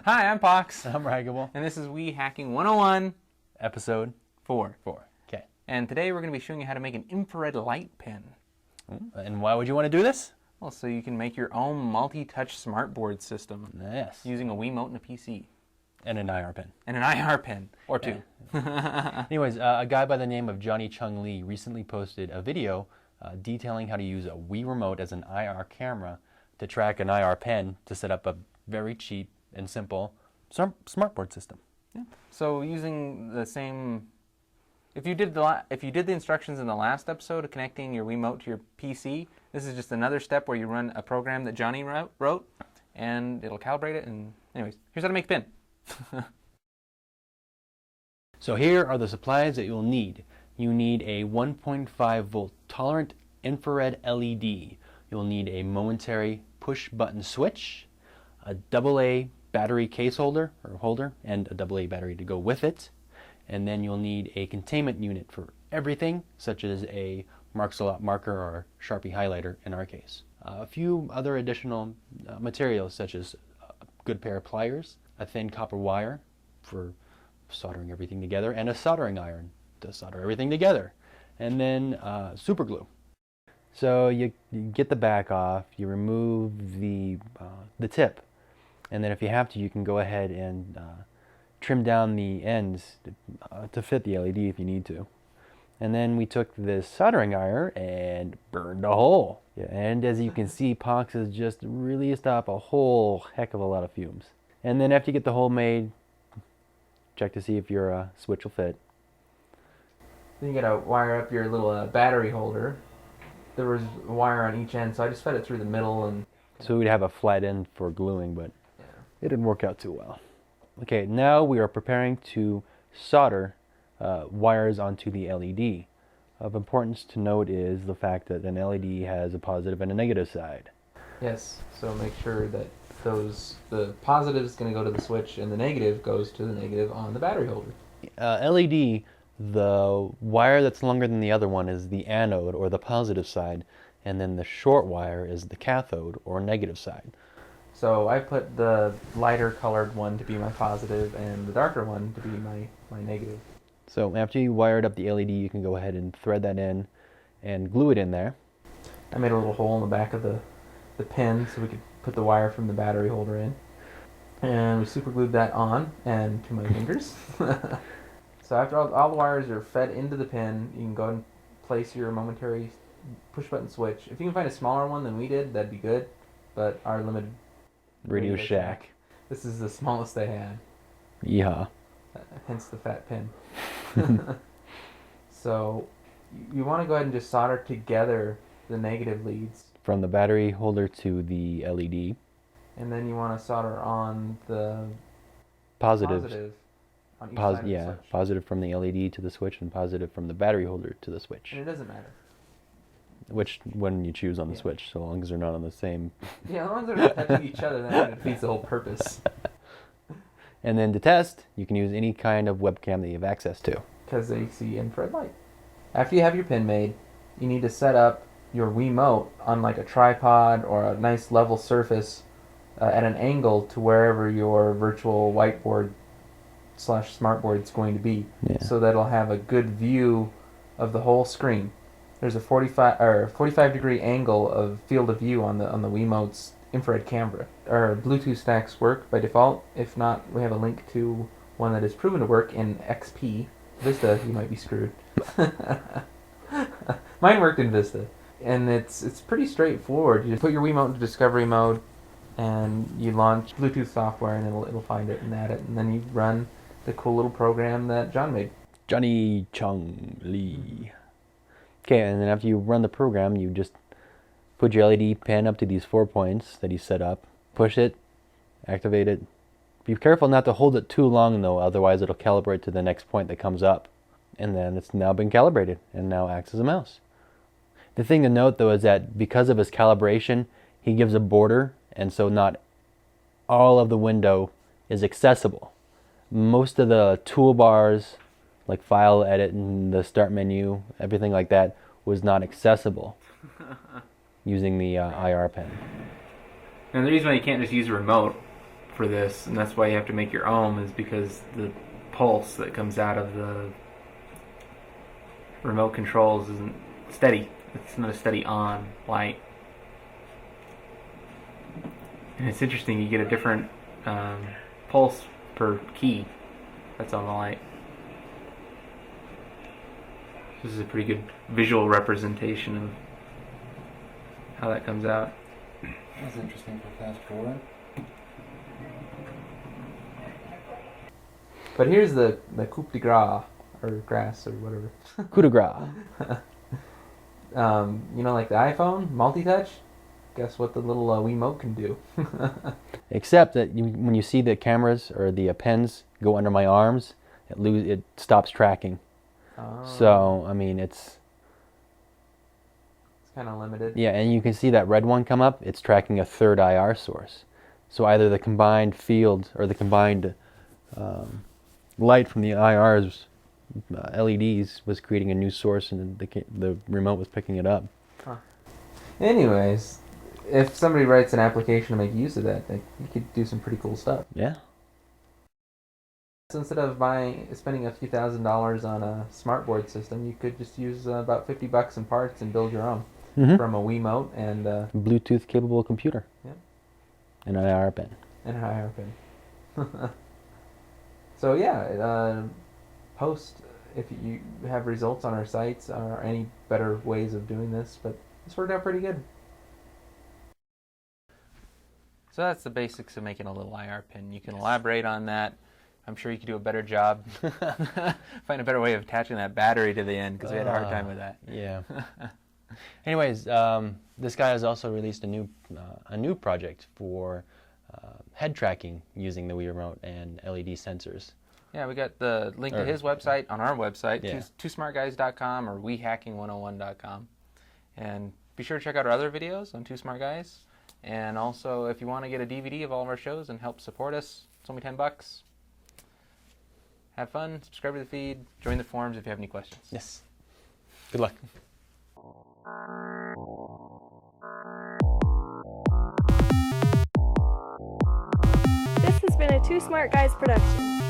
Hi, I'm Pox. I'm Raggable. And this is Wii Hacking 101, Episode 4. 4. Okay. And today we're going to be showing you how to make an infrared light pen. And why would you want to do this? Well, so you can make your own multi-touch smartboard system. Yes. Using a wiimote and a PC. And an IR pen. And an IR pen. Or two. Yeah. Anyways, a guy by the name of Johnny Chung Lee recently posted a video detailing how to use a Wii remote as an IR camera to track an IR pen to set up a very cheap and simple smartboard system. Yeah. So using the same... If you did the instructions in the last episode of connecting your Wiimote to your PC, this is just another step where you run a program that Johnny wrote, and it'll calibrate it. And anyways, here's how to make a pin. So here are the supplies that you'll need. You need a 1.5 volt tolerant infrared LED. You'll need a momentary push button switch, a AA battery case holder, and a AA battery to go with it. And then you'll need a containment unit for everything, such as a Marks-A-Lot marker or Sharpie highlighter in our case. A few other additional materials, such as a good pair of pliers, a thin copper wire for soldering everything together, and a soldering iron to solder everything together. And then super glue. So you get the back off, you remove the tip, and then if you have to, you can go ahead and trim down the ends to fit the LED if you need to. And then we took this soldering iron and burned a hole. Yeah, and as you can see, Pox has just released up a whole heck of a lot of fumes. And then after you get the hole made, check to see if your switch will fit. Then you gotta wire up your little battery holder. There was a wire on each end, so I just fed it through the middle. And so we'd have a flat end for gluing, but yeah, it didn't work out too well. Okay, now we are preparing to solder wires onto the LED. Of importance to note is the fact that an LED has a positive and a negative side. Yes, so make sure that the positive is going to go to the switch and the negative goes to the negative on the battery holder. LED, the wire that's longer than the other one is the anode or the positive side, and then the short wire is the cathode or negative side. So I put the lighter colored one to be my positive and the darker one to be my negative. So after you wired up the LED, you can go ahead and thread that in and glue it in there. I made a little hole in the back of the pin so we could put the wire from the battery holder in. And we super glued that on and to my fingers. So after all the wires are fed into the pin, you can go and place your momentary push button switch. If you can find a smaller one than we did, that'd be good. But our limited Radio Shack. This is the smallest they had. Yeehaw. Hence the fat pin. So you want to go ahead and just solder together the negative leads. From the battery holder to the LED. And then you want to solder on the positive on each side of the switch. Positive from the LED to the switch and positive from the battery holder to the switch. And it doesn't matter which one you choose on the switch, so long as they're not on the same... Yeah, as long as they're not touching each other, then it defeats the whole purpose. And then to test, you can use any kind of webcam that you have access to. Because they see infrared light. After you have your pin made, you need to set up your Wiimote on like a tripod or a nice level surface at an angle to wherever your virtual whiteboard / smartboard is going to be. Yeah. So that it'll have a good view of the whole screen. There's a 45 degree angle of field of view on the Wiimote's infrared camera. Our Bluetooth stacks work by default. If not, we have a link to one that is proven to work in XP. Vista, you might be screwed. Mine worked in Vista. And it's pretty straightforward. You put your Wiimote into discovery mode and you launch Bluetooth software and it'll find it and add it, and then you run the cool little program that John made. Johnny Chung Lee. Okay, and then after you run the program, you just put your LED pen up to these 4 points that you set up, push it, activate it. Be careful not to hold it too long though, otherwise it'll calibrate to the next point that comes up. And then it's now been calibrated and now acts as a mouse. The thing to note though is that because of his calibration, he gives a border, and so not all of the window is accessible. Most of the toolbars, like file, edit, and the start menu, everything like that, was not accessible using the IR pen. And the reason why you can't just use a remote for this, and that's why you have to make your ohm, is because the pulse that comes out of the remote controls isn't steady. It's not a steady on light. And it's interesting, you get a different pulse per key that's on the light. This is a pretty good visual representation of how that comes out. That's interesting for fast forward. But here's the coup de grace, or grass, or whatever. Coup de grace. You know, like the iPhone, multi-touch? Guess what the little wiimote can do? Except that when you see the cameras or the pens go under my arms, it stops tracking. Oh. So, I mean, it's kind of limited. Yeah, and you can see that red one come up. It's tracking a third IR source. So either the combined field or the combined light from the IR's LEDs was creating a new source, and the remote was picking it up. Huh. Anyways, if somebody writes an application to make use of that, you could do some pretty cool stuff. Yeah. So instead of spending a few $1,000s on a smartboard system, you could just use about $50 in parts and build your own from a Wiimote and Bluetooth capable computer. Yep. And an IR pin. And an IR pin. So yeah, post if you have results on our sites or any better ways of doing this, but this worked out pretty good. So that's the basics of making a little IR pin. You can elaborate on that. I'm sure you could do a better job. Find a better way of attaching that battery to the end, because we had a hard time with that. Yeah. Anyways, this guy has also released a new project for head tracking using the Wii Remote and LED sensors. Yeah, we got the link to his website on our website, twosmartguys.com or wiehacking101.com. And be sure to check out our other videos on Two Smart Guys. And also, if you want to get a DVD of all of our shows and help support us, it's only $10. Have fun, subscribe to the feed, join the forums if you have any questions. Yes. Good luck. This has been a Two Smart Guys production.